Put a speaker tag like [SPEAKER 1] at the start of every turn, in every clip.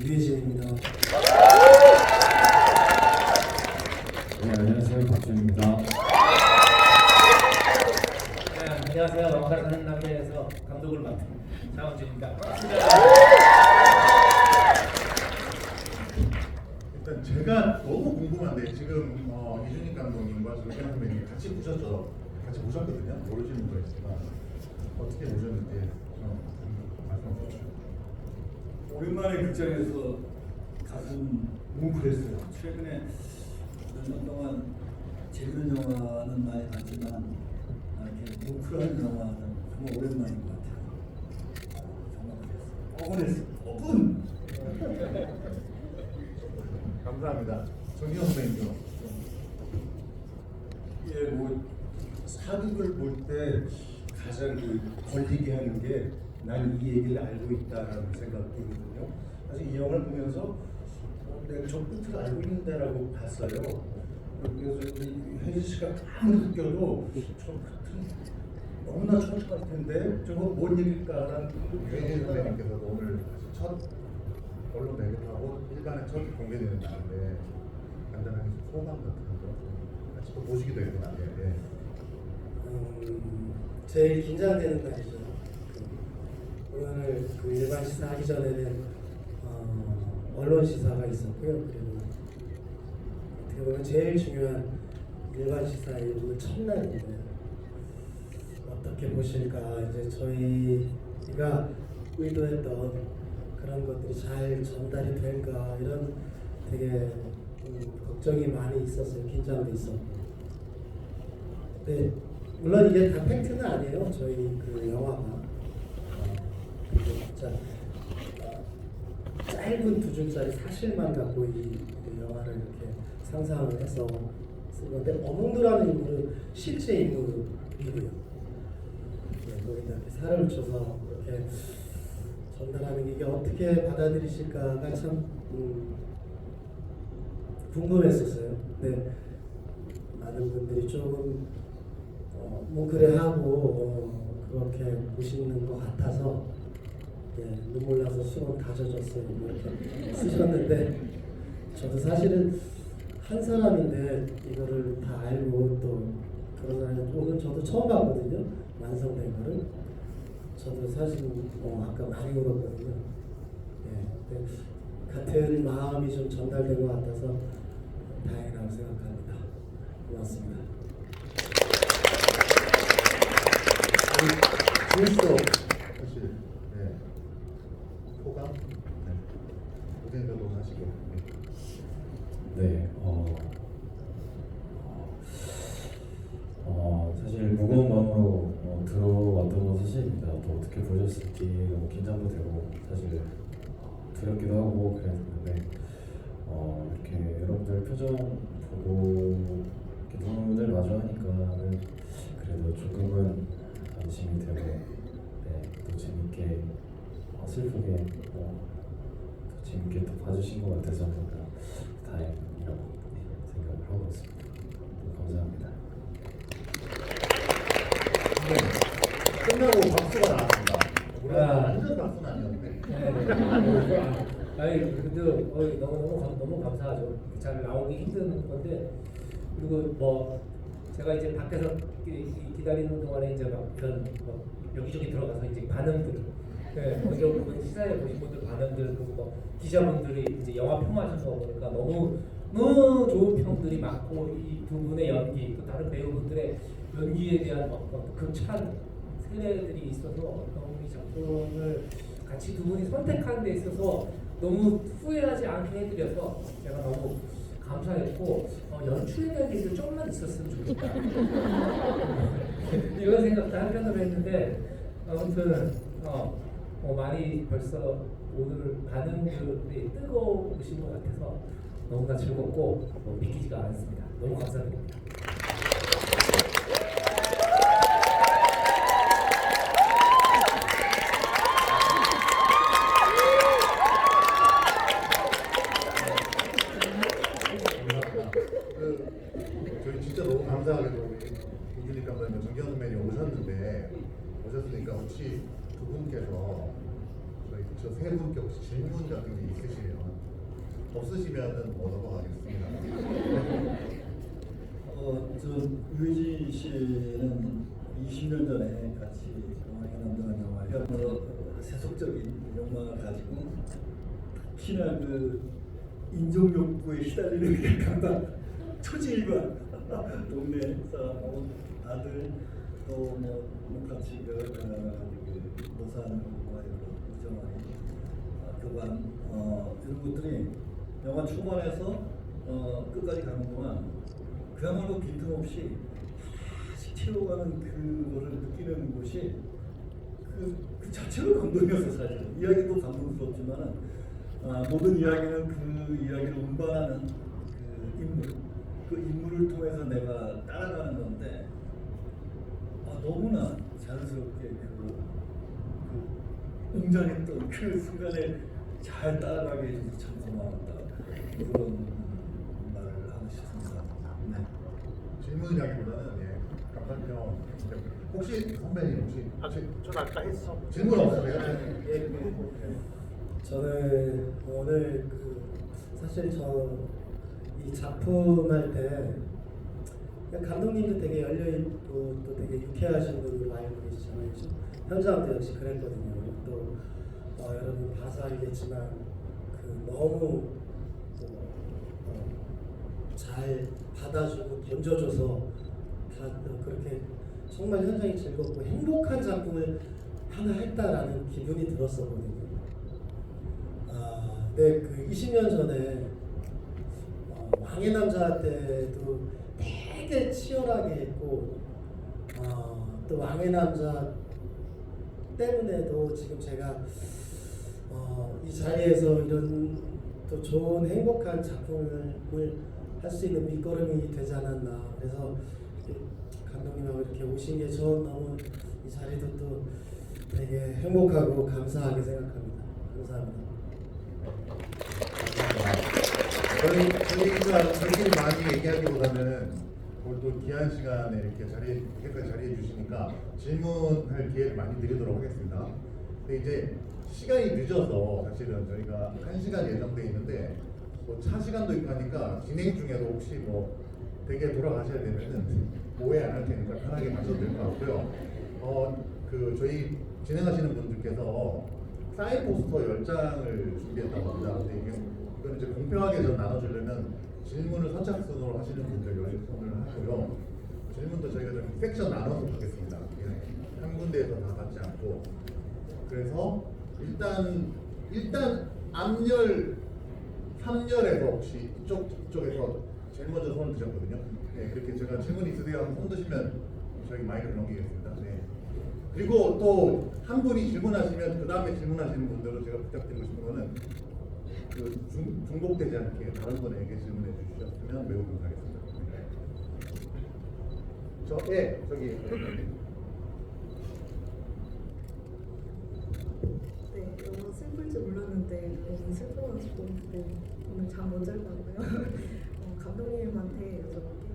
[SPEAKER 1] 유해진입니다.
[SPEAKER 2] 네, 안녕하세요. 박준입니다.
[SPEAKER 3] 네, 안녕하세요. 왕가 사는 남자에서 감독을 맡은 장원준입니다.
[SPEAKER 4] 일단 제가 너무 궁금한데 지금 이준익 감독님과 조경현 선배님 같이 보셨죠? 같이 보셨거든요. 모르시는 분도 있지만 어떻게 보셨는지 말씀해 주시죠.
[SPEAKER 1] 오랜만에 극장에서 가슴 뭉클했어요. 최근에 몇 년 동안 재밌는 영화는 많이 봤지만 이렇게 뭉클한 영화는 정말 오랜만인 것 같아요. 정말 그랬어요. 억울했어.
[SPEAKER 4] 감사합니다. 조경현 선배님요.
[SPEAKER 5] 예, 뭐 사극을 볼 때 가장 걸리게 하는 게 난 이 얘기를 알고 있다라는 생각이거든요. 사실 이 영화를 보면서 내가 저 끝을 알고 있는데라고 봤어요. 그래서 혜진 씨가 아무리 느껴도 저 끝은 너무나 촉촉할 텐데 저거 뭔 얘기일까라는
[SPEAKER 4] 유해진 선배님께서도 오늘 첫 언론 매개하고 일간에 첫 공개되는 날인데 간단하게 소감 같은 거 같이 또 보시기도 했구나. 예.
[SPEAKER 6] 제일 긴장되는 날이죠. 오늘 그 일반 시사 하기 전에는 언론 시사가 있었고요. 그리고 어떻게 보면 제일 중요한 일반 시사의 오늘 첫날인데 어떻게 보실까. 이제 저희가 의도했던 그런 것들이 잘 전달이 될까 이런 되게 걱정이 많이 있었어요. 긴장도 있었고. 네, 물론 이게 다 팩트는 아니에요. 저희 그 영화가 진짜 짧은 2줄짜리 사실만 갖고 이 영화를 이렇게 상상을 해서 쓴 건데 어몽도라는 인물은 실제 인물이고요. 네, 거기다 이렇게 살을 쳐서 이렇게 전달하는 게 이게 어떻게 받아들이실까가 참 궁금했었어요. 근데 많은 분들이 조금 뭐 그래 하고 그렇게 보시는 것 같아서 눈물 나서 수건 다 젖었어요. 뭐 이렇게 쓰셨는데 저도 사실은 한 사람인데 이거를 다 알고 또 그런 사람이 오늘 저도 처음 봤거든요. 완성된 거를. 저도 사실 아까 많이 울었거든요. 근데 같은 마음이 좀 전달된 것 같아서 다행이라고 생각합니다. 고맙습니다.
[SPEAKER 4] 실수 사실 소감 고생도 하시고
[SPEAKER 2] 네, 사실 무거운 마음으로 들어왔던 건 사실입니다. 또 어떻게 보셨을지 너무 긴장도 되고 사실 두렵기도 하고 그랬는데 이렇게 여러분들 표정 보고 이렇게 눈을 마주하니까는 그래도 조금은 안심이 되고 또 재밌게 슬프게 또 재밌게 또 봐주신 것 같아서 다행이라고 생각을 하고 있습니다. 감사합니다.
[SPEAKER 4] 끝나고 박수가 나왔습니다. 완전 박수는 아니었는데.
[SPEAKER 3] 아니 근데 너무 감사하죠. 잘 나오기 힘든 건데 그리고 뭐 제가 이제 밖에서 기다리는 동안에 이제 막 이런 여기저기 들어가서 이제 반응들, 여기 시사회 보신 분들 반응들 그리고 뭐 기자분들이 이제 영화 평하셔서 보니까 너무 좋은 평들이 많고 이 두 분의 연기 또 다른 배우분들의 연기에 대한 극찬 세례들이 있어서 너무 이 작품을 같이 두 분이 선택하는 데 있어서 너무 후회하지 않게 해드려서 제가 너무 감사했고 연출에 대한 얘기를 조금만 있었으면 좋겠다 이런 생각도 한편으로 했는데 아무튼 많이 벌써 오늘 반응들이 뜨거우신 것 같아서 너무나 즐겁고 믿기지가 않습니다. 너무 감사드립니다.
[SPEAKER 4] 저희 진짜 너무 감사하게도 이준익 감독님, 정기현 선배님 오셨으니까 혹시 두 분께서 저희 저 세 분께 혹시 질문 같은 게 있으시면 없으시면은 뭐 넘어가겠습니다.
[SPEAKER 1] 저 유해진 씨는 20년 전에 같이 영화에 남자가 영화에 세속적인 욕망을 가지고 특히나 그 인종 욕구에 시달리는 게 강한 초지일관 동네 사람하고 아들 또뭐 같이 노사하는 거와의 이정환이 교관 이런 것들이 영화 초반에서 끝까지 가는 동안 그야말로 빈틈없이 하나씩 채워가는 그거를 느끼는 것이 그 자체로 감동이었어 사실. 이야기도 감동스럽지만은 모든 이야기는 그 이야기를 운반하는 그 인물을 통해서 내가 따라가는 건데 너무나 자연스럽게 그 웅장했던 그 순간에 잘 따라가게 해줘서 참 고마웠다 그런 말을 하고 싶습니다. 네.
[SPEAKER 4] 질문이라기보다는 감상평. 혹시 선배님
[SPEAKER 5] 전 아까 했어.
[SPEAKER 4] 질문 없으세요?
[SPEAKER 6] 저는 오늘 사실 이 작품 할 때 감독님도 되게 열려있고 또 되게 유쾌하신 분으로 알고 계시잖아요. 현장도 역시 그랬거든요. 또 여러분 봐서 알겠지만 너무 잘 받아주고 던져줘서 다 그렇게 정말 현장이 즐겁고 행복한 작품을 하나 했다라는 기분이 들었었거든요. 네, 20년 전에 왕의 남자 때도 되게 치열하게 했고 또 왕의 남자 때문에도 지금 제가 이 자리에서 이런 또 좋은 행복한 작품을 할 수 있는 밑거름이 되지 않았나. 그래서 감독님하고 이렇게 오신 게 저 너무 이 자리도 또 되게 행복하고 감사하게 생각합니다. 감사합니다.
[SPEAKER 4] 저희끼리 많이 얘기하기보다는 오늘 또 귀한 시간에 이렇게 자리해 주시니까 질문할 기회를 많이 드리도록 하겠습니다. 근데 이제 시간이 늦어서 사실은 저희가 1시간 예정돼 있는데 차 시간도 있고 하니까 진행 중에도 혹시 되게 돌아가셔야 되면은 오해 안 할 테니까 편하게 가셔도 될 것 같고요. 저희 진행하시는 분들께서 사인 포스터 10장을 준비했다고 합니다. 근데 이건 이제 공평하게 좀 나눠주려면 질문을 선착순으로 하시는 분들 연습을 하고요. 질문도 저희가 좀 섹션 나눠서 받겠습니다. 한 군데에서 다 받지 않고. 그래서 일단 앞열 3열에서 혹시 이쪽에서 제일 먼저 손을 드셨거든요. 네, 그렇게 제가 질문 있으세요? 한번 손 드시면 저희 마이크를 넘기겠습니다. 네. 그리고 또 한 분이 질문하시면 그 다음에 질문하시는 분들은 제가 부탁드리고 싶은 거는 중복되지 않게 다른 분에게 질문해 주셨으면 매우 감사하겠습니다. 저기.
[SPEAKER 7] 네, 영화 슬플 줄 몰랐는데 너무 슬퍼가지고 오늘 잠 못 잘 거고요. 감독님한테 여쭤볼게.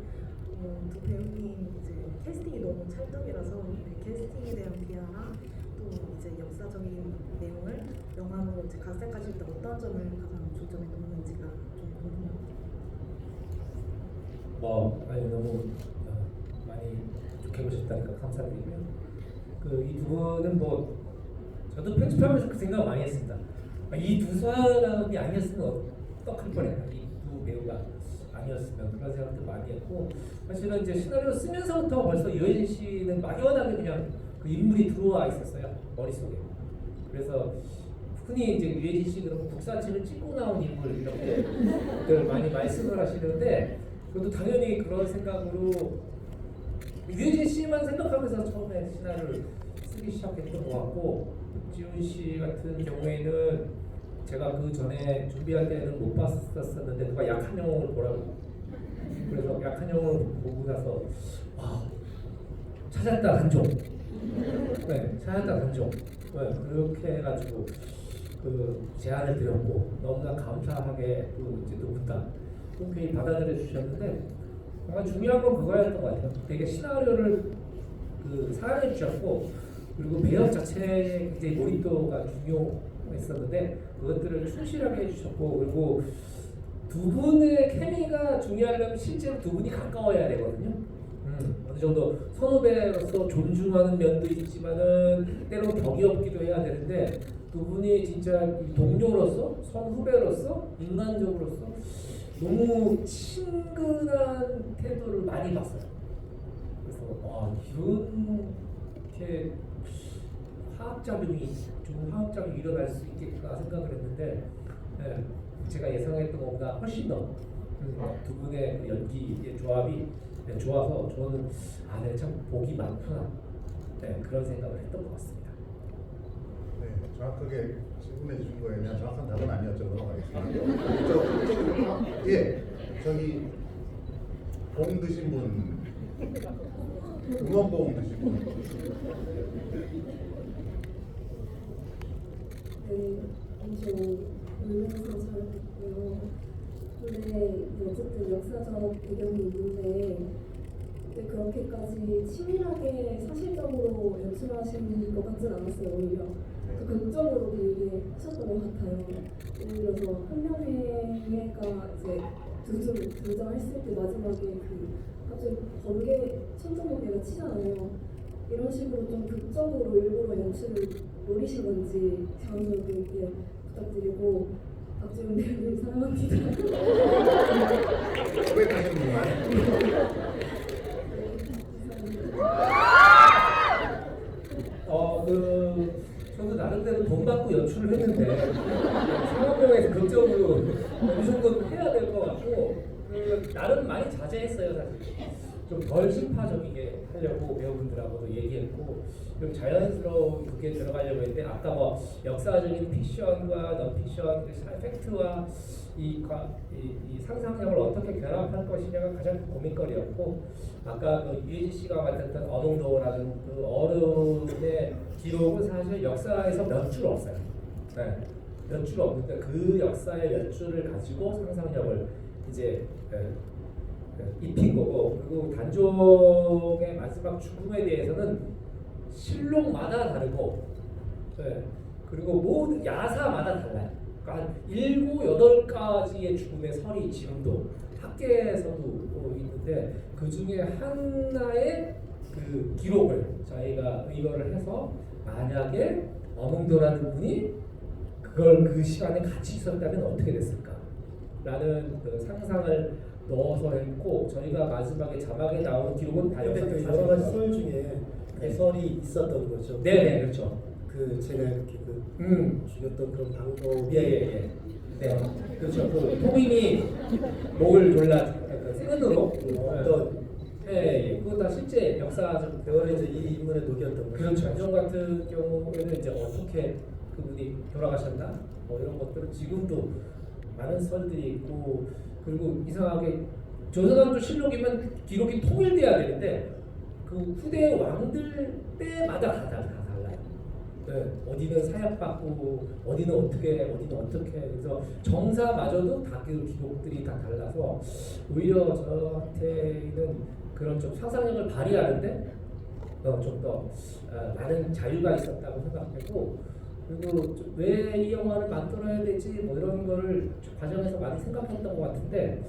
[SPEAKER 7] 두 배우님 이제 캐스팅이 너무 찰떡이라서 캐스팅에 대한 비하나 또 이제 역사적인 내용을 영화로 이제 각색하실 때 어떤 점을 가장 중점에 놓는지가 좀 궁금합니다.
[SPEAKER 3] 아니 너무 많이 좋게 보셨다니까 감사드리고요. 이 두 분은 저도 편집하면서 그 생각 많이 했습니다. 이 두 사람이 아니었으면 어떡할 뻔했나. 이 두 배우가 아니었으면 그런 생각도 많이 했고 사실은 이제 시나리오 쓰면서부터 벌써 유해진 씨는 막연하게 그냥 그 인물이 들어와 있었어요 머릿속에. 그래서 흔히 이제 유해진 씨 그러면 국사집을 찍고 나온 인물 이렇게들 많이 말씀을 하시는데 저도 당연히 그런 생각으로 유해진 씨만 생각하면서 처음에 시나리오를 쓰기 시작했던 것 같고 지훈 씨 같은 경우에는 제가 그 전에 준비할 때는 못 봤었는데 누가 약한 영웅을 보라고 그래서 약한 영웅을 보고 나서 와 찾았다 한종 찾았다 한종 그렇게 해가지고 제안을 드렸고 너무나 감사하게 이제 두 분 다 흔쾌히 받아들여 주셨는데 정말 중요한 건 그거였던 것 같아요. 되게 시나리오를 사랑해 주셨고 그리고 배역 자체에 굉장히 몰입도가 중요했었는데 그것들을 충실하게 해주셨고 그리고 두 분의 케미가 중요하려면 실제로 두 분이 가까워야 되거든요. 어느 정도 선후배로서 존중하는 면도 있지만은 때로는 벽이 없기도 해야 되는데 두 분이 진짜 동료로서 선후배로서 인간적으로서 너무 친근한 태도를 많이 봤어요. 그래서 이렇게 화학작용이 좋은 화학작용이 일어날 수 있겠구나 생각을 했는데 제가 예상했던 것보다 훨씬 더 두 분의 연기의 조합이 좋아서 저는 내가 참 복이 많구나 그런 생각을 했던 것 같습니다.
[SPEAKER 4] 네, 정확하게 질문해 주신 거에 대한 정확한 답은 아니었죠. 넘어가겠습니다. 저기 봉 드신 분, 응원봉 드신 분.
[SPEAKER 8] 네, 엄청 울면서 잘 듣고요. 근데 어쨌든 역사적 배경이 있는데 그렇게까지 치밀하게 사실적으로 연출하신 것 같진 않았어요. 오히려 극적으로 얘기하셨던 것 같아요. 예를 들어서 한명회가 이제 등장했을 때 마지막에 갑자기 번개 천정번개가 치잖아요. 이런 식으로 좀 극적으로 일부러 연출을 노리신 건지 자연스럽게 부탁드리고 박지훈 배우님 사랑합니다.
[SPEAKER 4] 왜 가셨는가요?
[SPEAKER 3] 저도 나름대로 돈 받고 연출을 했는데 상업영화에서 극적으로 어느 정도 해야 될 것 같고 나름 많이 자제했어요 사실. 좀 덜 심파적이게 하려고 배우분들하고도 얘기했고 좀 자연스럽게 들어가려고 했는데 아까 뭐 역사적인 픽션과 넌픽션, 팩트와 이 상상력을 어떻게 결합할 것이냐가 가장 고민거리였고 아까 그 유해진 씨가 맡았던 어몽도라는 그 어른의 기록은 사실 역사에서 몇 줄 없어요. 몇 줄 없는데 그 역사의 몇 줄을 가지고 상상력을 이제 입힌 거고 그리고 단종의 마지막 죽음에 대해서는 실록마다 다르고 그리고 모든 야사마다 달라요. 그러니까 한 7, 8가지의 죽음의 설이 지금도 학계에서도 있는데 그 중에 하나의 그 기록을 저희가 의거를 해서 만약에 어몽도라는 분이 그걸 그 시간에 같이 있었다면 어떻게 됐을까? 라는 그 상상을 넣어서 했고 저희가 마지막에 자막에 나오는 기록은 다
[SPEAKER 6] 근데 그 여러 가지 설 중에 그 설이 있었던 거죠.
[SPEAKER 3] 네네 그렇죠.
[SPEAKER 6] 그 제가 이렇게 죽였던 그런 방법이
[SPEAKER 3] 네 그렇죠. 그 토빈이 목을 졸라 세근으로
[SPEAKER 6] 어떤
[SPEAKER 3] 그거 다 실제 역사적
[SPEAKER 6] 그거를 이제 이 인물에 녹였던 거죠.
[SPEAKER 3] 그렇죠. 단종 같은 경우에는 이제 어떻게 그분이 돌아가셨나 뭐 이런 것들은 지금도 많은 설들이 있고 그리고 이상하게 조선왕조 실록이면 기록이 통일돼야 되는데 그 후대 왕들 때마다 다 달라요. 어디는 사약받고 어디는 어떻게 그래서 정사마저도 다 그 기록들이 다 달라서 오히려 저한테는 그런 좀 상상력을 발휘하는데 좀 더 많은 자유가 있었다고 생각했고 그리고 왜 이 영화를 만들어야 되지 뭐 이런 거를 과정에서 많이 생각했던 것 같은데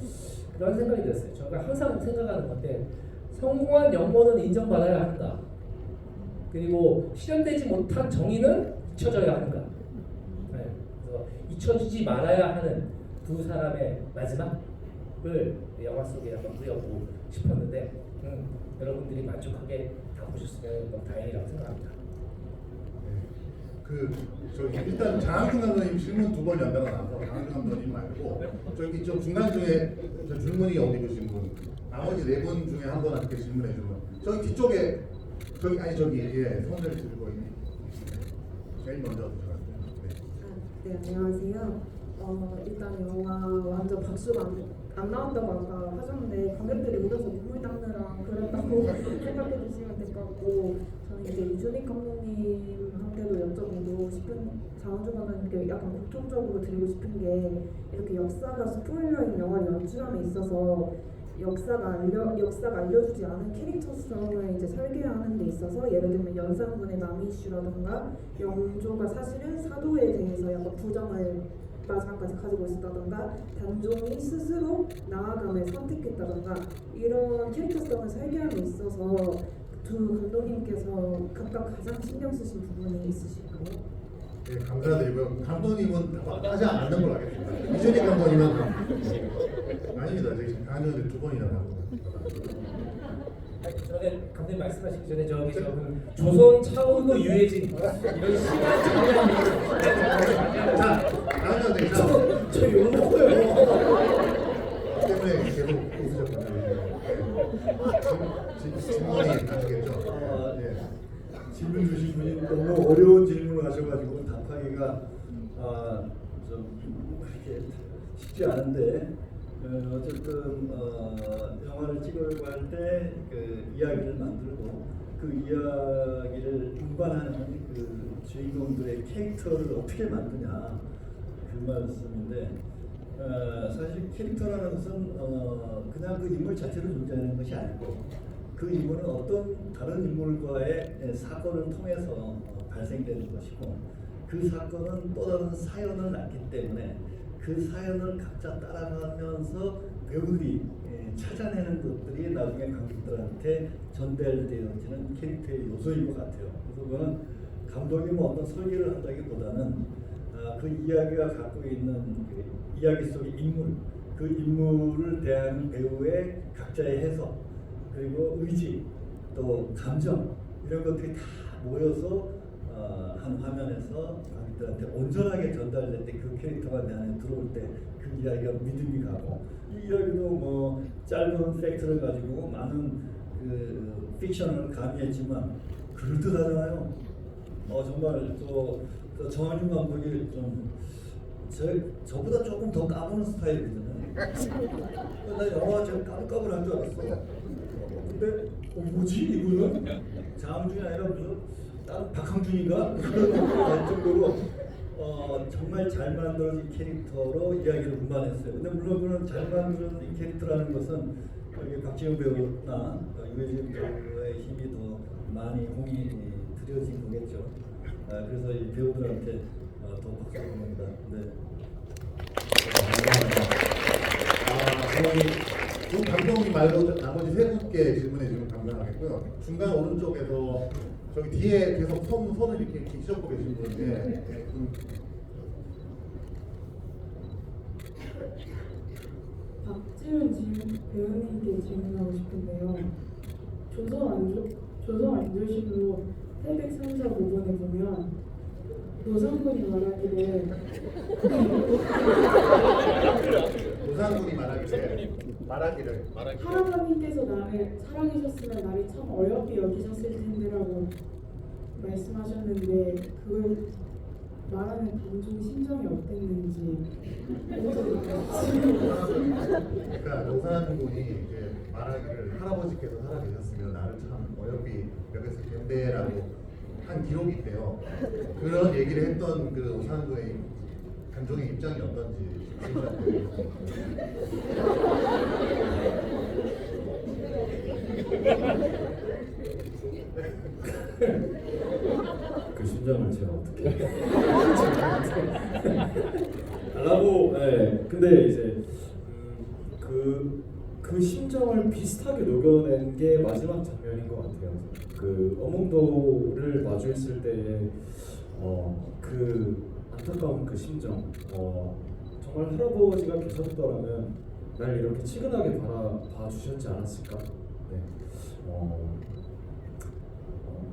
[SPEAKER 3] 그런 생각이 들었어요. 저희가 항상 생각하는 건데 성공한 영모는 인정받아야 한다. 그리고 실현되지 못한 정의는 잊혀져야 하는가. 그래서 잊혀지지 말아야 하는 두 사람의 마지막을 영화 속에 한번 그려보고 싶었는데 여러분들이 만족하게 다 보셨으면 너무 다행이라고 생각합니다.
[SPEAKER 4] 일단 장항준 감독님 질문 2번 연달아 나와서 장항준 감독님 말고 저기 저 중간 중에 저 줄무늬 옷 입으신 분 나머지 4분 중에 한 분한테 질문해 주면 저기 뒤쪽에 손을 들고 있는 제일 먼저
[SPEAKER 7] 네, 안녕하세요. 일단 영화 완전 박수가 안 나온다고 아까 하셨는데 관객들이 울어서 눈물 닦느라 그랬다고 생각해 주시면 될 것 같고 저는 이제 이준익 감독님한테도 여쭤보고 싶은 장항준 감독님께 약간 공통적으로 드리고 싶은 게 이렇게 역사가 스포일러인 영화를 연출함에 있어서 역사가 알려주지 않은 캐릭터성을 이제 설계하는 데 있어서 예를 들면 연산군의 남이슈라든가 영조가 사실은 사도에 대해서 약간 부정을 마지막까지 가지고 있었다던가 단종이 스스로 나아감을 선택했다던가 이런 캐릭터성을 설계함에 있어서 두 감독님께서 각각 가장 신경 쓰신 부분이 있으실까요?
[SPEAKER 4] 네, 감사드리고요. 감독님은 하지 않는 걸로 하겠습니다. 이준익 감독님은 아닙니다. 저기 강연을 2번이나 하고.
[SPEAKER 3] 전에 감독님 말씀하시기 전에 저기 조선 차은우 유해진 이런 시간
[SPEAKER 4] 자, 다음 감독님.
[SPEAKER 6] 저 욕먹어요.
[SPEAKER 4] 때문에 계속 웃으셨거든요. 질문이 나시겠죠? 네.
[SPEAKER 1] 질문 주신 분이 너무 어려운 질문을 하셔가지고 답하기가 좀 그렇게 쉽지 않은데 어쨌든 영화를 찍으려고 할 때 그 이야기를 만들고 그 이야기를 운반하는 그 주인공들의 캐릭터를 어떻게 만드냐 그 말씀인데 사실 캐릭터라는 것은 그냥 그 인물 자체로 존재하는 것이 아니고 그 인물은 어떤 다른 인물과의 사건을 통해서 발생되는 것이고 그 사건은 또 다른 사연을 낳기 때문에 그 사연을 각자 따라가면서 배우들이 찾아내는 것들이 나중에 관객들한테 전달되어지는 캐릭터의 요소인 것 같아요. 그래서 그거는 감독이 뭐 어떤 설계를 한다기보다는 그 이야기가 갖고 있는 그 이야기 속의 인물, 그 인물을 대하는 배우의 각자의 해석, 그리고 의지, 또 감정 이런 것들이 다 모여서 한 화면에서 관객들한테 온전하게 전달될 때 그 캐릭터가 내 안에 들어올 때 그 이야기가 믿음이 가고 이 이야기도 뭐 짧은 팩트를 가지고 많은 그 픽션을 가미했지만 그럴듯하잖아요. 정말 저 정한윤 감독이 좀 저보다 조금 더 까부는 스타일이거든요. 나 영화 제가 까불까불한 줄 알았어. 근데 뭐지 이거는 장항준이 아니라 무슨 다른 박항준인가 그런 정도로 정말 잘 만들어진 캐릭터로 이야기를 운반했어요. 근데 물론 그런 잘 만들어진 캐릭터라는 것은 여기 박지훈 배우나 유해진 배우의 힘이 더 많이 공이 들여진 거겠죠. 그래서 이 배우들한테 더 박수를 보냅니다. 네.
[SPEAKER 4] 두 감독님 말고 나머지 세 분께 질문해 주시면 감사하겠고요. 중간 오른쪽에서 저기 뒤에 계속 손을 이렇게 휘젓고 계신 분인데
[SPEAKER 8] 박지훈 배우님께 질문하고 싶은데요. 조선 안조실로 태백 3사 5번에 보면 노상군이 말하기를 할아버님께서 나를 살아계셨으면 나를 참 어여삐 여기셨을 텐데라고 말씀하셨는데 그걸 말하는 감정 심정이 어땠는지
[SPEAKER 4] 그러니까 노사한군이 이제 말하기를 할아버지께서 살아계셨으면 나를 참 어여삐 여겼을 텐데라고 한 기록이 있대요. 그런 얘기를 했던 그 노사한군의 감정의 입장이 어떤지
[SPEAKER 2] 그 심정을 제가 어떻게 하려고. 네. 근데 이제 그 심정을 비슷하게 녹여낸 게 마지막 장면인 것 같아요. 그 어몽도를 마주했을 때의 그 안타까운 그 심정. 정말 할아버지가 계셨더라면 날 이렇게 치근하게 봐주셨지 않았을까. 네.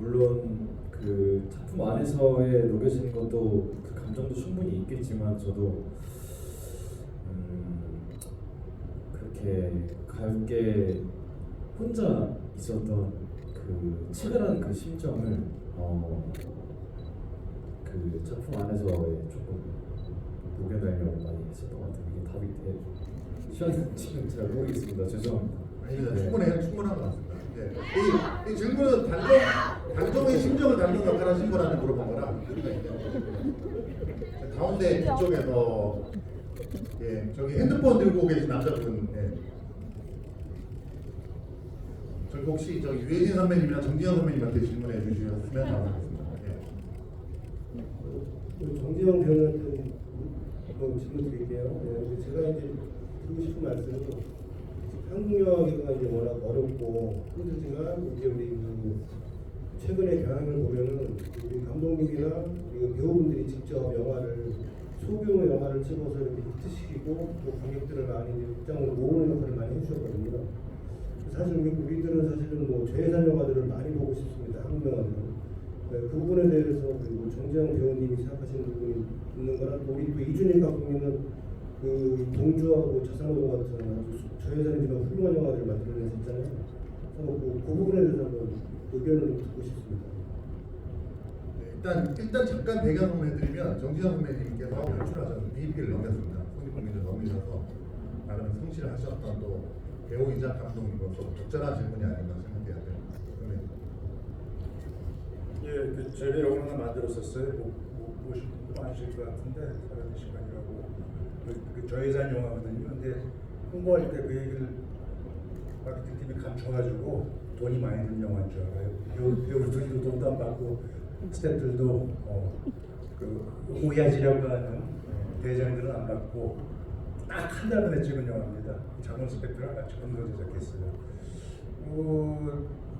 [SPEAKER 2] 물론 그 작품 안에서의 녹여지는 것도 그 감정도 충분히 있겠지만 저도 그렇게 가볍게 혼자 있었던 그 치근한 그 심정을 그 작품 안에서의 조금 녹여내려고 많이 했었던 것 같아요. 이게 답이 시원한지는 잘 모르겠습니다. 죄송합니다.
[SPEAKER 4] 아닙니다.
[SPEAKER 2] 네.
[SPEAKER 4] 충분한 것 같습니다. 이 질문은 단종의 심정을 담는 역할을 하신 거라는 물어본 거라. 가운데 뒤쪽에서 저기 핸드폰 들고 계신 남자분. 저기 혹시 저기 유해진 선배님이나 정지현 선배님한테 질문해 주시면 감사하겠습니다.
[SPEAKER 6] 정지영 배우한테 질문 드릴게요. 네, 제가 이제 드리고 싶은 말씀은 한국 영화계가 이제 워낙 어렵고 힘들지만 이제 우리 그 최근의 경향을 보면은 우리 감독님이나 우리 배우분들이 직접 영화를 소규모 영화를 찍어서 이렇게 히트시키고 또 관객들을 많이 이제 극장으로 모으는 역할을 많이 해주셨거든요. 사실 우리들은 사실은 뭐 죄산 영화들을 많이 보고 싶습니다. 한국 영화들은. 네, 그 부분에 대해서 그리고 정재영 배우님이 생각하시는 부분이 있는 거랑 또 우리 또 이준일 감독님은 그 동주하고 자산노동 같은 아주 저예산이지만 훌륭한 영화들을 만들어내셨잖아요. 그래서 그 부분에 대해서 한번 의견을 좀 듣고 싶습니다.
[SPEAKER 4] 네, 일단 잠깐 배경 설명해드리면 정지현 선배님께서 연출하셔서 BP를 넘겼습니다. 손익공인을 넘기셔서 나름 성실을 하셨던 또 배우이자 감독님으로서 적절한 질문이 아닌가 생각해야 돼요.
[SPEAKER 5] 예, 그 제가 영화 하나 만들었었어요. 보신 분도 많으실 것 같은데 사랑의 시간이라고 그 저예산 영화거든요. 근데 홍보할 때 그 얘기를 마케팅팀이 감춰가지고 돈이 많이 드는 영화인 줄 알아요. 배우들도 돈도 안 받고 스태프들도 그 오야지라고 하는 대장들은 안 받고 딱 한 달 만에 찍은 영화입니다. 장원 스태프랑 같이 건조 제작했어요.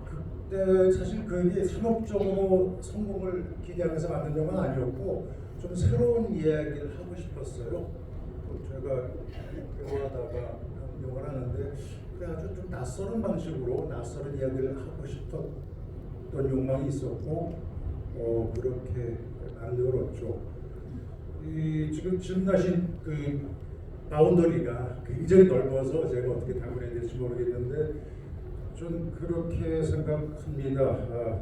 [SPEAKER 5] 그때 사실 그게 상업적으로 성공을 기대하면서 만든 영화는 아니었고 좀 새로운 이야기를 하고 싶었어요. 제가 영화하다가 영화를 하는데 그래 아주 좀 낯설은 방식으로 낯설은 이야기를 하고 싶었던 욕망이 있었고 그렇게 만들었죠. 지금 질문하신 그 바운더리가 굉장히 넓어서 제가 어떻게 답을 해야 될지 모르겠는데 좀 그렇게 생각합니다.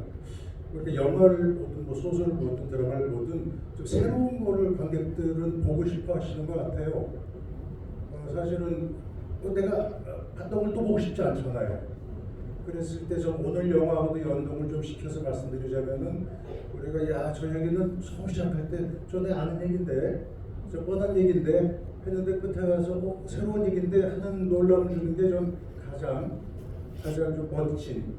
[SPEAKER 5] 그렇게 영화를 보든 뭐 소설을 보든 드라마를 보든 좀 새로운 거를 관객들은 보고 싶어 하시는 것 같아요. 사실은 내가 봤던 걸 또 보고 싶지 않잖아요. 그랬을 때 좀 오늘 영화하고도 연동을 좀 시켜서 말씀드리자면은 우리가 야 저 얘기는 처음 시작할 때 전에 아는 얘긴데 저 뻔한 얘긴데 했는데 끝에 가서 새로운 얘긴데 하는 놀라움을 주는 게 좀 가장 좀 멋진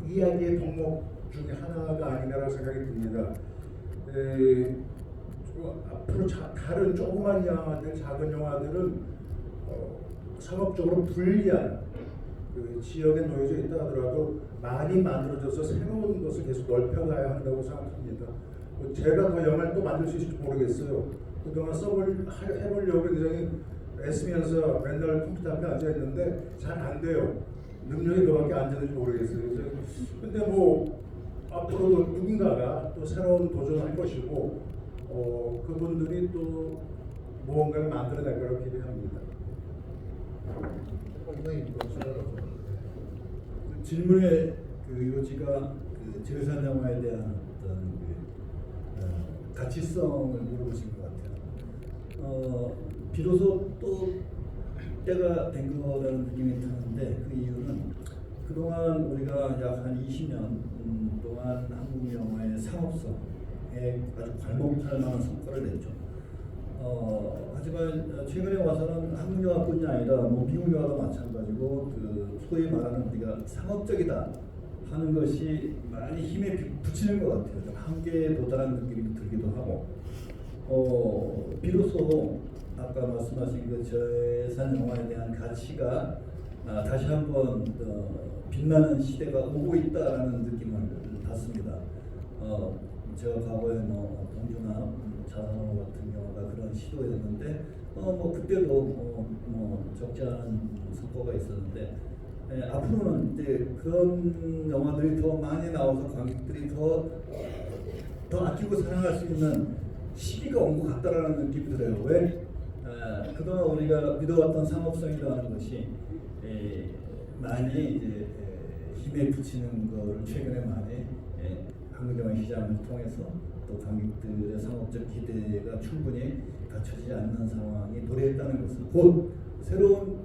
[SPEAKER 5] 이야기의 덕목 중에 하나가 아닌가라고 생각이 듭니다. 앞으로 다른 조그만 영화들, 작은 영화들은 상업적으로 불리한 그 지역에 놓여져 있다 하더라도 많이 만들어져서 새로운 것을 계속 넓혀가야 한다고 생각합니다. 제가 더 영화를 또 만들 수 있을지 모르겠어요. 그동안 해보려고 굉장히 애쓰면서 맨날 컴퓨터 앞에 앉아 있는데 잘 안 돼요. 능력이 그밖에 안 되는지 모르겠어요. 근데 뭐 앞으로도 누군가가 또 새로운 도전을 할 것이고 그분들이 또 무언가를 만들어낼 거라고 기대합니다.
[SPEAKER 1] 질문의 그 요지가 그 저예산 영화에 대한 어떤 그 가치성을 물어보신 것 같아요. 비로소 또 때가 된 거라는 느낌이 드는데 그 이유는 그동안 우리가 약 한 20년 동안 한국 영화의 상업성에 아주 괄목할 만한 성과를 냈죠. 하지만 최근에 와서는 한국 영화뿐이 아니라 뭐 미국 영화도 마찬가지고 그 소위 말하는 우리가 상업적이다 하는 것이 많이 힘에 붙이는 것 같아요. 좀 한계에 도달한 느낌이 들기도 하고 비로소 아까 말씀하신 그 저예산 영화에 대한 가치가 다시 한번 빛나는 시대가 오고 있다라는 느낌을 받습니다. 제가 과거에 뭐 동주나 자산호 같은 경우가 그런 시도였는데 뭐 그때도 뭐 적지 않은 성과가 있었는데 앞으로는 이제 그런 영화들이 더 많이 나와서 관객들이 더 아끼고 사랑할 수 있는 시기가 온 것 같다라는 느낌이 들어요. 왜? 그동안 우리가 믿어왔던 상업성이라는 것이 많이 이제 힘에 붙이는 것을 최근에 많이 한국 영화 시장을 통해서 또 관객들의 상업적 기대가 충분히 갖춰지지 않는 상황이 도래했다는 것은 곧 새로운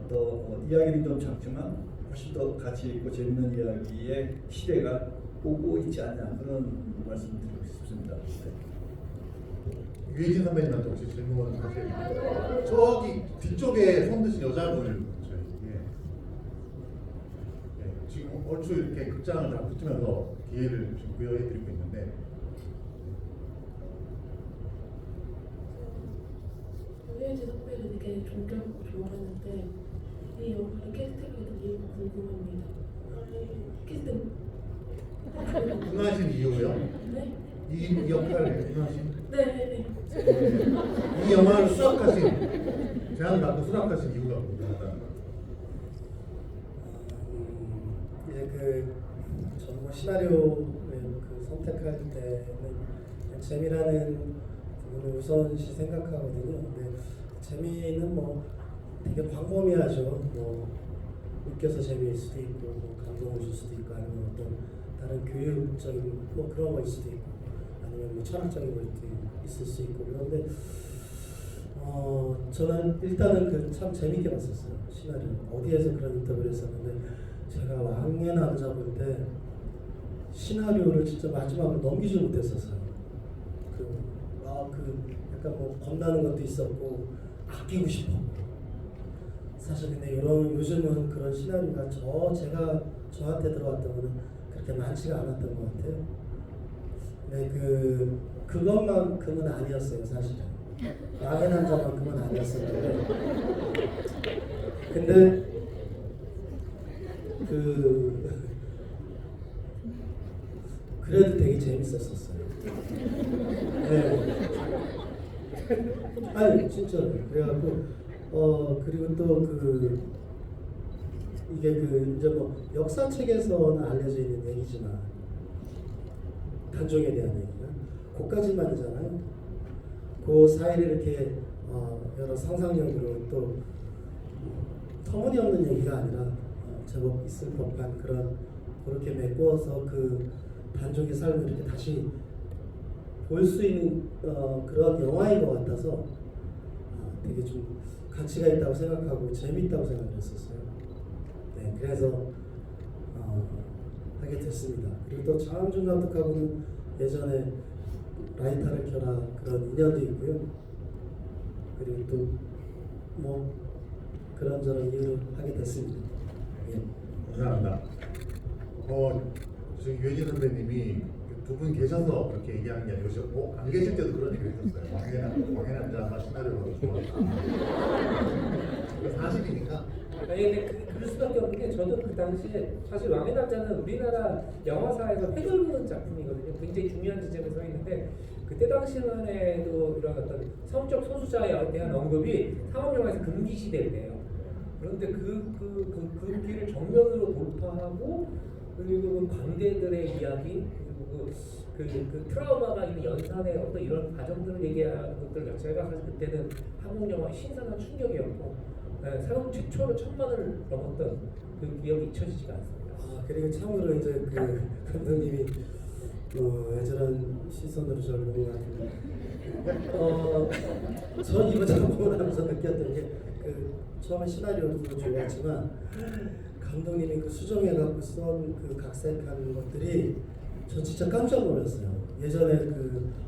[SPEAKER 1] 또 이야기는 좀 작지만 훨씬 더 가치 있고 재밌는 이야기의 시대가 오고 있지 않냐 그런 말씀드리고 싶습니다.
[SPEAKER 4] 유해진 선배님한테 혹시 질문을 사실 저기 뒤쪽에 손 드신 여자분을 지금 얼추 이렇게 극장을 다 붙으면서 기회를 지금 부여해드리고 있는데
[SPEAKER 8] 유해진 선배를 되게 존경하고 좋아하는데 이 영화를 캐스팅하게 된 이유가 궁금합니다. 캐스팅
[SPEAKER 4] 응하신 이유요?
[SPEAKER 8] 네?
[SPEAKER 4] 이 역할을 응하신?
[SPEAKER 8] 네.
[SPEAKER 4] 이 영화를 수락하신 제안을 받고 수락하신 이유가 궁금하다는 거예요.
[SPEAKER 6] 이제 그 전공 시나리오를 그 선택할 때는 재미라는 부분을 우선시 생각하거든요. 근데 재미는 뭐 되게 광범위하죠. 뭐 웃겨서 재미일 수도 있고, 뭐 감동을 줄 수도 있고, 아니면 어떤 다른 교육적인 뭐 그런 거일 수도 있고, 아니면 뭐 철학적인 것도 있을 수 있고. 그런데 저는 일단은 그 참 재밌게 봤었어요. 시나리오 어디에서 그런 인터뷰를 했었는데, 제가 왕의 남자 볼 때 시나리오를 진짜 마지막으로 넘기지 못했었어요. 그 약간 뭐 겁나는 것도 있었고 아끼고 싶었고. 사실 근데 요즘은 그런 시나리오가 제가 저한테 들어왔던 거는 그렇게 많지가 않았던 것 같아요. 근데 그것만큼은 아니었어요, 사실은. 왕의 남자만큼은 아니었었는데. 근데 그래도 되게 재밌었었어요. 네. 아니 진짜로. 그래갖고 그리고 또 이게 이제 뭐 역사책에서는 알려져 있는 얘기지만 단종에 대한 얘기가 그까지만이잖아요. 그 사이를 이렇게 여러 상상력으로 또 터무니없는 얘기가 아니라 제법 있을 법한 그렇게 메꾸어서 그 단종의 삶을 이렇게 다시 볼 수 있는 그런 영화인 것 같아서 되게 좀 가치가 있다고 생각하고 재미있다고 생각했었어요. 네, 그래서 하게 됐습니다. 그리고 또 장항준 감독하고는 예전에 라이터를 켜라 그런 인연도 있고요. 그리고 또 뭐 그런저런 이유로 하게 됐습니다. 예.
[SPEAKER 4] 감사합니다. 지금 유해진 선배님이 두 분 계셔서 그렇게 얘기하는 게 아니고 안 계실 때도 그런 얘기를 했었어요. 왕의 남자 시나리오가 좋았다. 사실이니까.
[SPEAKER 3] 아니 근데 그럴 수밖에 없는 게 저도 그 당시에 사실 왕의 남자는 우리나라 영화사에서 획을 작품이거든요. 굉장히 중요한 지점에 서 있는데 그때 당시만 해도 이런 어떤 성적 소수자에 대한 언급이 상업영화에서 금기 시대일 때예요. 그런데 그 길을 정면으로 돌파하고 그리고 관객들의 이야기 그리고 그 트라우마가 있는 연산의 어떤 이런 과정들을 얘기하는 것들 자체가 사실 그때는 한국 영화의 신선한 충격이었고 사람 최초로 1000만을 넘었던 그 기억이 잊혀지지가 않습니다.
[SPEAKER 6] 그리고 참으로 이제 그 감독님이 애절한 시선으로 저를 보는 것 같은데 전 이번 작품을 하면서 느꼈던 게 처음에 시나리오도 좋았지만 감독님이 그 수정해갖고 쓴 그 각색하는 것들이 저 진짜 깜짝 놀랐어요. 예전에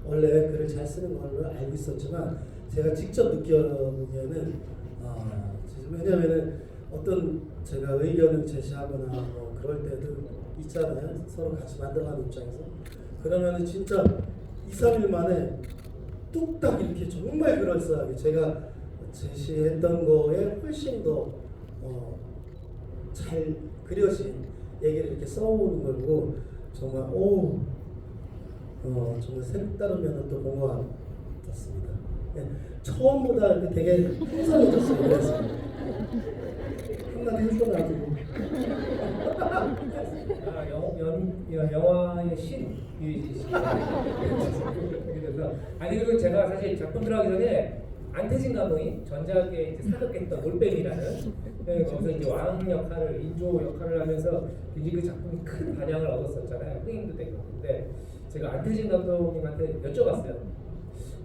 [SPEAKER 6] 원래 글을 잘 쓰는 걸로 알고 있었지만 제가 직접 느껴보기에는 왜냐면은 어떤 제가 의견을 제시하거나 뭐 그럴 때도 있잖아요. 서로 같이 만들어가는 입장에서 그러면은 진짜 2-3일 만에 뚝딱 이렇게 정말 그럴싸하게 제가 제시했던 거에 훨씬 더 잘 그려진 얘기를 이렇게 써오는 걸 보고 정말 정말 색다른 면을 또 본 것 같았습니다. 네, 처음보다 이렇게 되게 풍성해졌어요. 그래서 한마디 해줘가지고
[SPEAKER 3] 영화의 신 유해진 씨. 그래서 그리고 제가 사실 작품 들어가기 전에 안태진 감독이 전작에 이제 사극했던 올빼미라는 거기서 이제 왕 역할을 인조 역할을 하면서 굉장히 그 작품이 큰 반향을 얻었었잖아요. 흥행도 되고. 근데 제가 안태진 감독님한테 여쭤봤어요.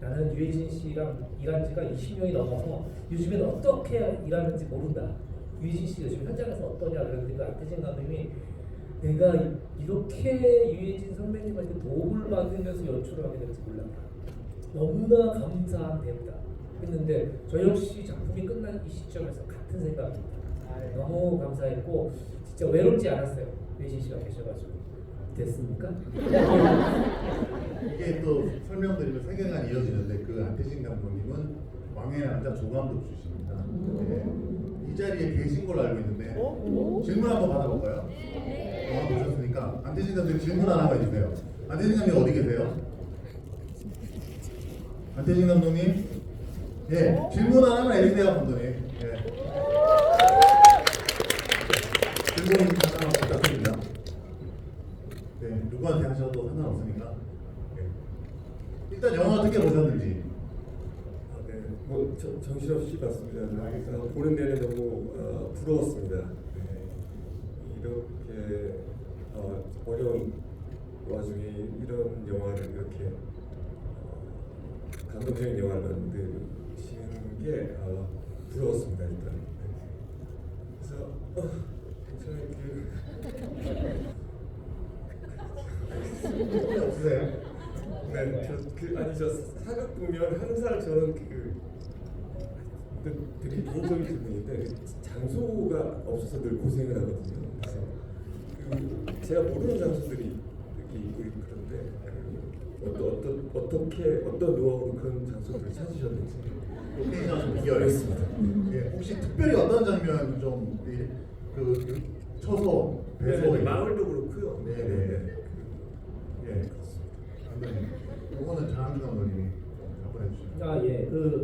[SPEAKER 3] 나는 유해진 씨랑 일한 지가 20년이 넘어서 요즘에는 어떻게 일하는지 모른다. 유해진 씨 요즘 현장에서 어떠냐 그랬더니 안태진 감독님이 내가 이렇게 유해진 선배님한테 도움을 받으면서 연출을 하게 될지 몰랐다. 너무나 감사한 배우다. 했는데 저 역시 작품이 끝난 이 시점에서 같은 생각입니다. 너무 감사했고 진짜 외롭지 않았어요. 유해진 씨가 계셔가지고. 됐습니까?
[SPEAKER 4] 이게 또 설명드리면 세계관이 이어지는데 그 안태진 감독님은 왕의 남자 조감독 출신입니다. 이 자리에 계신 걸로 알고 있는데 질문 한번 받아볼까요? 보셨으니까 안태진 감독님 질문 하나만 해주세요. 안태진 감독님 어디 계세요? 안태진 감독님, 예, 질문 하나만 해주세요, 감독님. 예. 질문 하나만 부탁드립니다. 네, 누구한테 하셔도 상관없으니까. 예. 일단 영화 어떻게 보셨는지.
[SPEAKER 9] 네, 뭐 정신없이 봤습니다. 보는 내내 너무 부러웠습니다. 네, 이렇게 어려운 와중에 이런 영화를 이렇게 감동적인 영화를 만드시는 게 부러웠습니다. 일단. 네. 그래서 저는
[SPEAKER 4] 없으세요?
[SPEAKER 9] 네, 아니 저 사극 보면 항상 저는 되게 개인적인 질문인데 장소가 없어서 늘 고생을 하거든요. 그래서 제가 모르는 장소들이 이렇게 있고 그런데 어떤 노하우로 그런 장소들을 찾으셨는지
[SPEAKER 4] 로케이션 비결했습니다. 예, 혹시 특별히 어떤 장면 쳐서 배서
[SPEAKER 9] 마을도 그렇고요.
[SPEAKER 4] 네네. 예, 그렇습니다. 감독님, 이거는 장항준 감독님이 한번 해주시죠.
[SPEAKER 3] 아 예,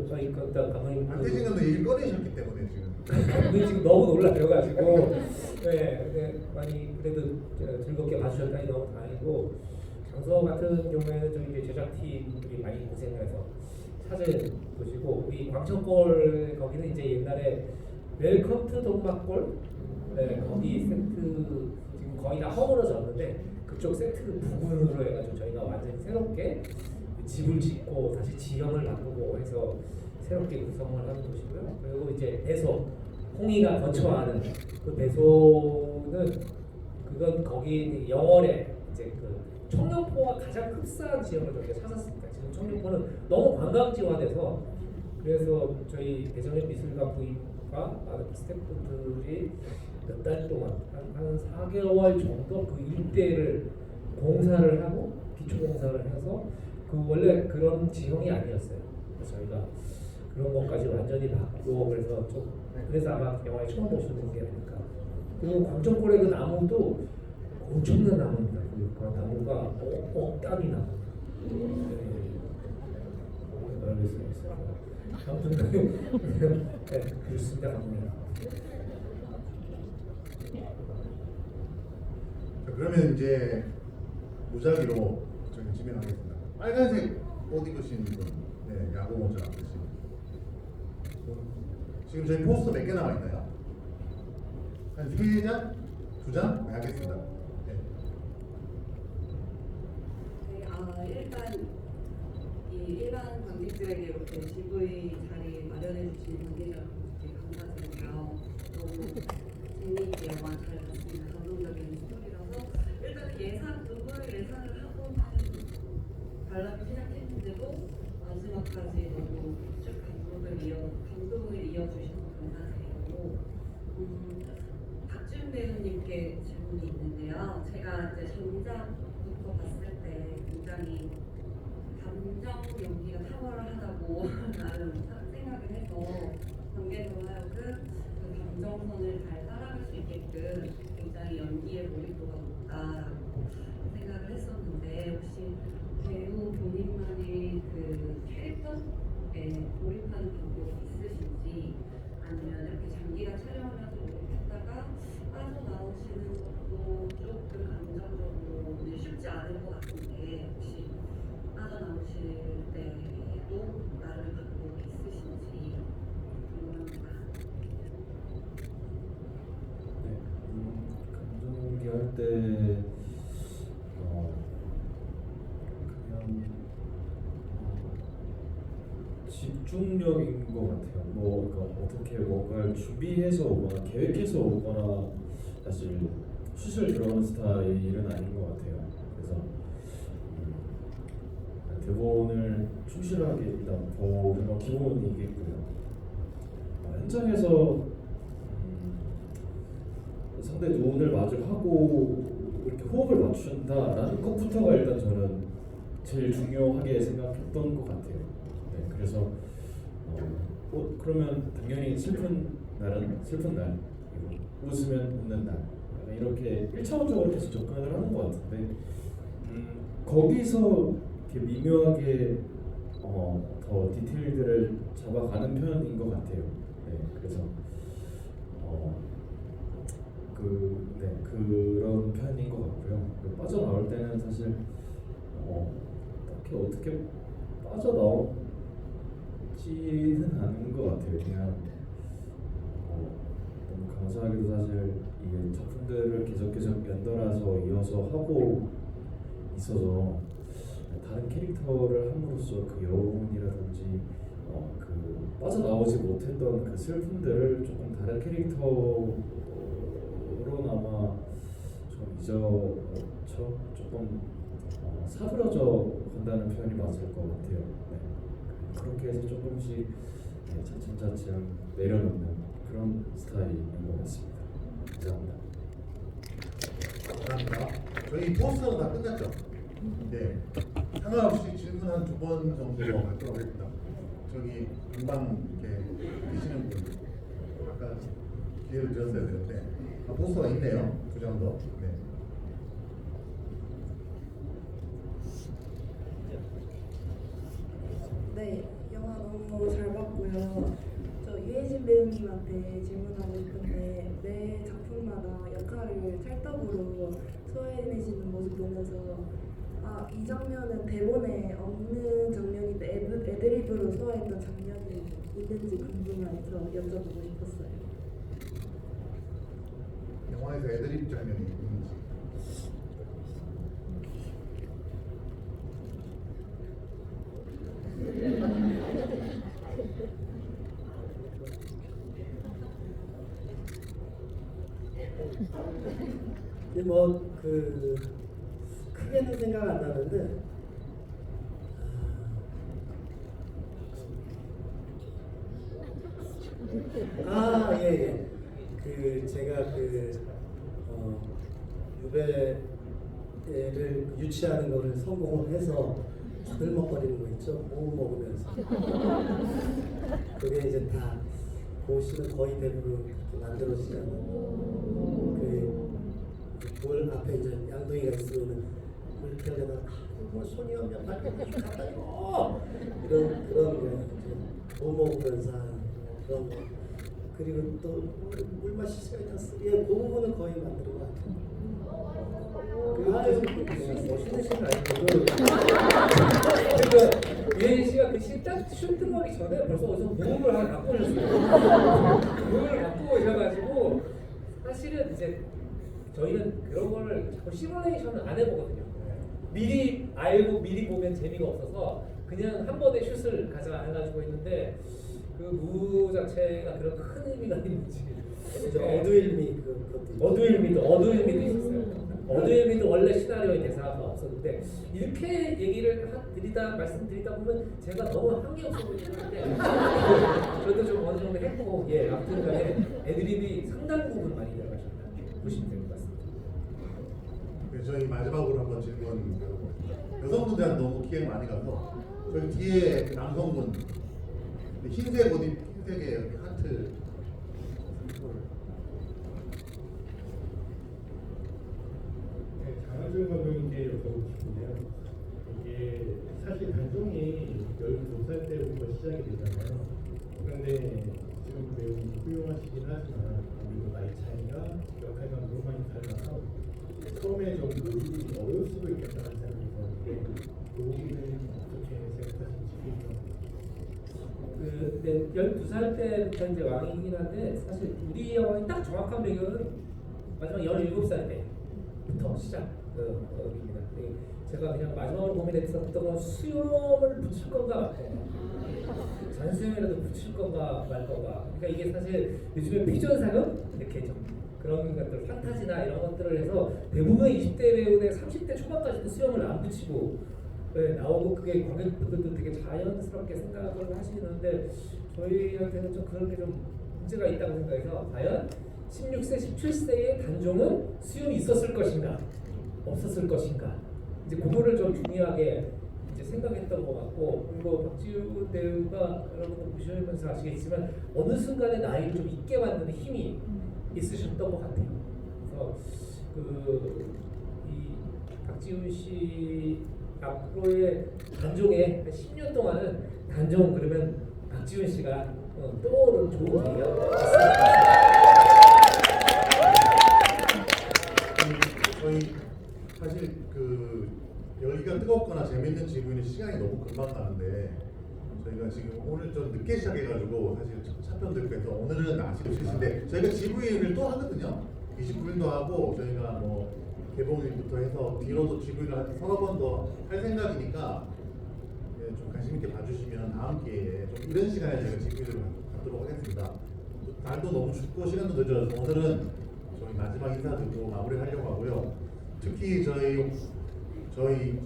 [SPEAKER 3] 저희 감독님
[SPEAKER 4] 안태진 감독님 일 꺼내셨기 때문에 지금.
[SPEAKER 3] 근데 지금 너무 놀라셔가지고 네, 많이 그래도 즐겁게 봐주셨다니 너무 다행이고 장소 같은 경우에는 좀 이제 제작팀들이 많이 고생을 해서 찾은 곳이고 이 광천골 거기는 이제 옛날에 웰컴 투 동막골 거기 세트 지금 거의 다 허물어졌는데 그쪽 세트 부분으로 해가지고 저희가 완전히 새롭게 집을 짓고 다시 지형을 바꾸고 해서 새롭게 구성을 하는 곳이고요. 그리고 이제 배소, 홍이가 거처하는 그 배소는 그건 거기 영월에 이제 그 청룡포와 가장 흡사한 지형을 저희가 찾았습니다. 지금 청룡포는 너무 관광지화돼서 그래서 저희 대전의 미술관 부임과 많은 스태프들이 몇 달 동안 한 4개월 정도 그 일대를 공사를 하고 기초 공사를 해서 그 원래 그런 지형이 아니었어요. 그래서 저희가 그런 것까지 완전히 바꾸고 그래서 아마 영화에 처음 보시는 게 아닐까. 그리고 광천골의 그 나무도 엄청난 나무입니다. 그 나무가 억단이 나무. 알겠습니다. 아무튼 네, 그렇습니다. 감사합니다.
[SPEAKER 4] 자, 그러면 이제 무작위로 저희 진행하겠습니다. 빨간색 옷 입으신 분, 네, 야구 모자 입으신 분. 지금 저희 포스터 몇 개 남아 있나요? 한 3장? 2장? 네, 알겠습니다. 네.
[SPEAKER 10] 네, 일반 관객들에게 이렇게 GV 자리 마련해 주신 관계자분들께 감사드리고요. 너무 재미있게 영화 잘 봤습니다. 감동적인 스토리라서 일단 누구를 예상을 하고는 관람을 시작했는데도 마지막까지 너무 쭉 감동을 이어주셔서 감사드리고 박준 배우님께 질문이 있는데요. 제가 이제 전작부터 봤을 때 굉장히 감정 연기가 탁월하다고 나는 생각을 해서 관객으로 하여금 그 감정선을 잘 따라갈 수 있게끔 굉장히 연기의 몰입도가 높다라고 생각을 했었는데 혹시 배우 본인만의 그 캐릭터에 몰입하는 방법이 있으신지 아니면 이렇게 장기가 촬영하면서 몰입했다가 빠져나오시는 것도 조금 감정적으로 쉽지 않을 것 같은데 혹시 빠져나오실 때도 나름 방법이 있으신지 궁금합니다.
[SPEAKER 2] 네, 감정 연기할 때 그냥 집중력인 것 같아요. 그러니까 어떻게 뭔가를 준비해서 오거나 계획해서 오거나 사실 수술 들어가는 스타일은 아닌 것 같아요. 그래서 대본을 충실하게 일단 보는 건 기본이겠고요. 현장에서 상대 눈을 마주하고 이렇게 호흡을 맞춘다라는 것부터가 일단 저는 제일 중요하게 생각했던 것 같아요. 네, 그래서 그러면 당연히 슬픈 날은 슬픈 날, 그리고 웃으면 웃는 날, 약간 이렇게 1차원적으로 계속 접근을 하는 것 같은데 거기서 이렇게 미묘하게 더 디테일들을 잡아가는 편인 것 같아요. 네, 그래서 그런 편인 것 같고요. 빠져나올 때는 사실 딱히 어떻게 빠져나오지는 않은 것 같아요. 그냥 너무 감사하게도 사실 이게 작품들을 계속 연달아서 이어서 하고 있어서 다른 캐릭터를 함으로써 그 여운이라든지 그 빠져나오지 못했던 그 슬픔들을 조금 다른 캐릭터로나마 좀 조금 사그러져 간다는 표현이 맞을 것 같아요. 네. 그렇게 해서 조금씩 차츰 내려놓는 그런 스타일인 것 같습니다. 감사합니다.
[SPEAKER 4] 감사합니다. 저희 포스터가 다 끝났죠? 네. 상관없이 질문 한 2번 정도 받도록 하겠습니다. 저기 금방 이렇게 계시는 분 아까 기회를 드렸어야 되는데 포스터가 있네요. 2장 더. 네.
[SPEAKER 7] 네, 영화 너무 잘 봤고요. 저 유해진 배우님한테 질문하고 싶은데 매 작품마다 역할을 찰떡으로 소화해내시는 모습 보면서 이 장면은 대본에 없는 장면인데 애드립으로 소화했던 장면이 있는지 궁금해서 여쭤보고 싶었어요.
[SPEAKER 4] 영화에서 애드립 장면이 있는지.
[SPEAKER 6] 크게는 생각 안 나는데 예. 제가 유배를 유치하는 거를 성공을 해서 들먹거리는 거 있죠? 못 먹으면서 그게 이제 다 고시는 거의 대부분 만들어지지 않는 돌 앞에 이제 양동이가 있으면 이렇게 하려다가 손이 오면 발끝이 갖다 줘 그런 거 못 먹으면서 하는 그런 거 그리고 또 물 마실 수가 있었어. 그 부분은 거의 만든 것 같아요.
[SPEAKER 3] 멋있는 신 아니고 그러니까 유해진 씨가 그 씬딱 슛 들어가기 전에 벌써 어디서 무음을 하나 갖고 오셨어요. 무음을 갖고 오셔가지고 사실은 이제 저희는 그런 거를 자꾸 시뮬레이션을 안 해보거든요. 미리 알고 미리 보면 재미가 없어서 그냥 한 번에 슛을 가자 해가지고 있는데 그 무 자체가 그런 큰 의미가 있는지
[SPEAKER 6] 어두일미
[SPEAKER 3] 어두일미도 있었어요. 어두일미도 원래 시나리오에 대사가 없었는데 이렇게 얘기를 말씀드리다 보면 제가 너무 한계 없어 보이는데 저도 좀 어느 정도 했고 아무튼간에 애드립이 상당 부분 많이 들어가셨다 보시면 될 것 같습니다.
[SPEAKER 4] 네, 저희 마지막으로 한번 질문 드려보겠습니다. 여성분들한테 너무 기회 많이 가서 저희 뒤에 남성분 흰색 옷 흰색의 여기 하트
[SPEAKER 11] 장하준 감독님께 여쭤보고 싶은데요. 이게 사실 단종이 12살 때부터 시작이 되잖아요. 그런데 지금 매우 훌륭하시긴 하지만 그리고 나이 차이가 역할과 너무 많이 달라서 처음에 좀 모르기 어려울 수도 있겠다는 생각이 드는데 그 부분은 어떻게 생각하시는지.
[SPEAKER 3] 12살 때부터 이제 왕이긴 한데 사실 우리 영화의 딱 정확한 배경은 마지막 17살 때부터 시작입니다. 제가 그냥 마지막으로 고민했었던 건 수염을 붙일 건가 잔수염이라도 붙일 건가 말 건가. 그러니까 이게 사실 요즘에 퓨전 사극 이렇게 좀 그런 것들 판타지나 이런 것들을 해서 대부분 20대 배우들 30대 초반까지도 수염을 안 붙이고 나오고 그게 관객분들도 되게 자연스럽게 생각을 하시는데 저희한테는 좀 그런 게 좀 문제가 있다고 생각해서 과연 16세, 17세의 단종은 수염이 있었을 것인가 없었을 것인가 이제 그거를 좀 중요하게 이제 생각했던 것 같고, 그리고 박지훈 배우가 여러분들 보시면서 아시겠지만 어느 순간에 나이를 좀 있게 만드는 힘이 있으셨던 것 같아요. 그래서 이 박지훈 씨 앞으로의 단종에 한 10년 동안은 단종 그러면 박지훈 씨가 떠오르는 좋은 계기가
[SPEAKER 4] 저희 사실 여기가 뜨겁거나 재밌는 지구는 시간이 너무 금방 가는데 저희가 지금 오늘 좀 늦게 시작해가지고 사실 차편들께서 오늘은 아쉽으신데 저희가 GV를 또 하거든요. 29일도 하고 저희가 뭐 개봉일부터 해서 뒤로도 GV를 한 서너 번 더 할 생각이니까 좀 관심 있게 봐주시면 다음 기회에 좀 이런 시간에 저희가 GV를 갖도록 하겠습니다. 날도 너무 춥고 시간도 늦어서 오늘은 저희 마지막 인사 듣고 마무리하려고 하고요. 특히 저희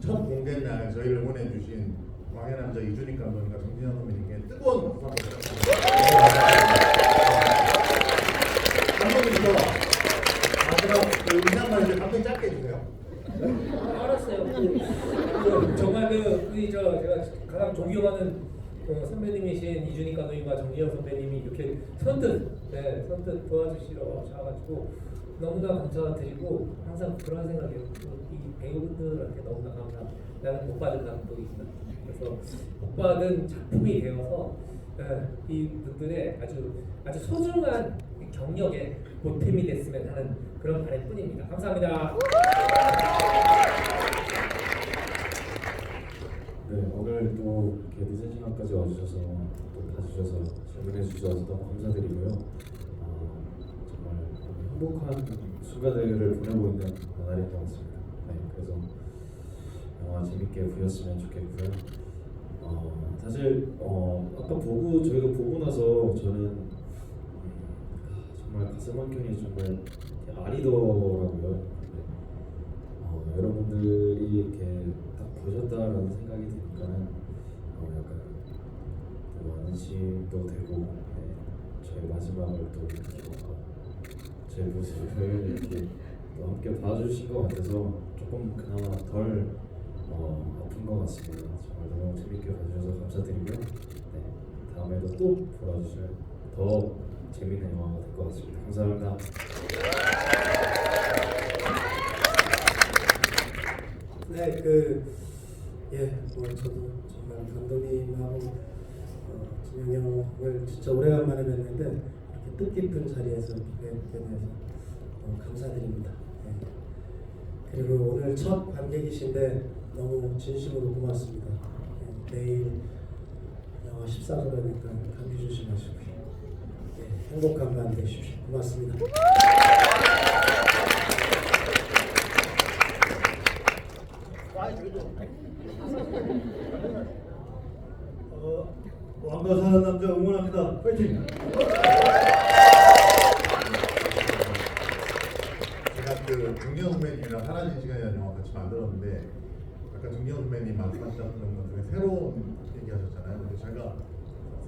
[SPEAKER 4] 첫 공개 날 저희를 응원해 주신 왕의 남자 이준익 감독님과 정진영 선배님께 뜨거운 박수 한번 부탁드립니다. 감독님도 마지막 인사말 이제 감독님 짧게 해주세요.
[SPEAKER 3] 알았어요. 정말 제가 가장 존경하는 선배님이신 이준익 감독님과 정진영 선배님이 이렇게 선뜻 도와주시러 오셔가지고 너무나 감사드리고 항상 그런 생각이에요. 이 배우들한테 너무나 감사. 나는 못 받은 감독이구나. 그래서 못 받은 작품이 되어서 이 분들의 아주 소중한 경력에 보탬이 됐으면 하는 그런 바람뿐입니다. 감사합니다.
[SPEAKER 2] 네, 오늘 또 이렇게 늦은 시간까지 와주셔서 또 봐주셔서 질문해 주셔서 너무 감사드리고요. 정말 행복한 순간들을 보내고 있는 날인 것 같습니다. 네, 그래서 영화 재밌게 보셨으면 좋겠고요. 사실 아까 저희가 보고 나서 저는 정말 가슴 한켠이 정말 아리더라고요. 여러분들이 이렇게 딱 보셨다라는 생각이 드니까는 약간 또 안심도 되고 저희 마지막을 또 느끼고 제 모습을 이렇게 또 함께 봐주신 것 같아서 조금 그나마 덜 아픈 것 같습니다. 정말 너무 재밌게 봐주셔서 감사드리고요. 네, 다음에도 또 보러주시면 더 재밌는 영화가 될 것 같습니다. 감사합니다.
[SPEAKER 6] 네, 저도 정말 감독님하고 진영이 형을 진짜 오래간만에 뵀는데 이렇게 뜻깊은 자리에서 뵙게 돼서 감사드립니다. 네. 그리고 오늘 첫 관객이신데 너무 진심으로 고맙습니다. 네, 내일 영화 14조라니까 감기 조심하시고요. 네, 행복한 밤 되십시오. 고맙습니다.
[SPEAKER 1] 왕과 사는 남자 응원합니다. 파이팅!
[SPEAKER 4] 제가 정진영 선배님이랑 사라진 시간이라는 영화 같이 만들었는데 아까 정진영 선배님 말씀하셨던 것 중에 새로운 얘기하셨잖아요. 근데 제가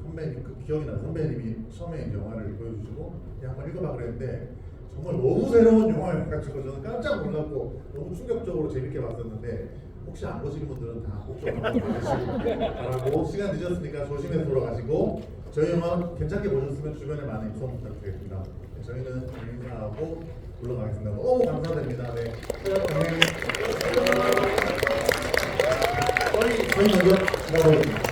[SPEAKER 4] 선배님 기억이 나요. 선배님이 처음에 이제 영화를 보여주시고 한번 읽어봐 그랬는데 정말 너무 새로운 영화여가지고 저는 깜짝 놀랐고 너무 충격적으로 재밌게 봤었는데 혹시 안 보신 분들은 다 꼭 좀 한번 보시기 바라고 시간 늦었으니까 조심해서 돌아가시고 저희 영화 괜찮게 보셨으면 주변에 많은 입소 부탁드리겠습니다. 저희는 인사하고 물러가겠습니다. 너무 감사드립니다. 네. 저희 먼저 지나가겠습니다.